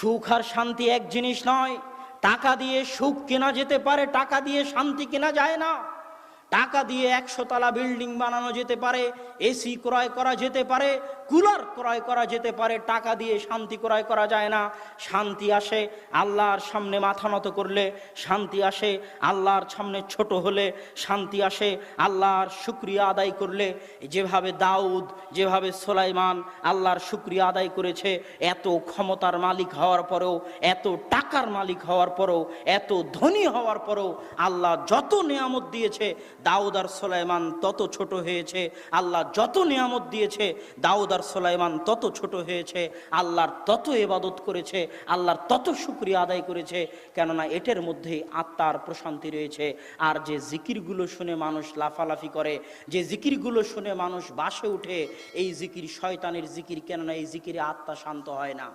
সুখ আর শান্তি এক জিনিস নয়। টাকা দিয়ে সুখ কেনা যেতে পারে, টাকা দিয়ে শান্তি কেনা যায় না। টাকা দিয়ে 100 তলা বিল্ডিং বানানো যেতে পারে, এসি ক্রয় করা যেতে পারে, কুলার ক্রয় করা যেতে পারে, টাকা দিয়ে শান্তি ক্রয় করা যায় না। শান্তি আসে আল্লাহর সামনে মাথা নত করলে, শান্তি আসে আল্লাহর সামনে ছোট হলে, শান্তি আসে আল্লাহর শুকরিয়া আদায় করলে। যেভাবে দাউদ, যেভাবে সুলাইমান আল্লাহর শুকরিয়া আদায় করেছে, এত ক্ষমতার মালিক হওয়ার পরেও, এত টাকার মালিক হওয়ার পরেও, এত ধনী হওয়ার পরেও আল্লাহ যত নিয়ামত দিয়েছে দাউদ আর সুলাইমান তত ছোট হয়েছে। আল্লাহ যত নিয়ামত দিয়েছে দাউদ আর সুলাইমান তত ছোট হয়েছে। আল্লাহর তত ইবাদত করেছে, আল্লাহর তত শুকরিয়া আদায় করেছে, কেননা এটার মধ্যেই আত্মার প্রশান্তি রয়েছে। আর যে জিকিরগুলো শুনে মানুষ লাফালাফি করে, যে জিকিরগুলো শুনে মানুষ বাসে উঠে, এই জিকির শয়তানের জিকির, কেননা এই জিকিরে আত্মা শান্ত হয় না।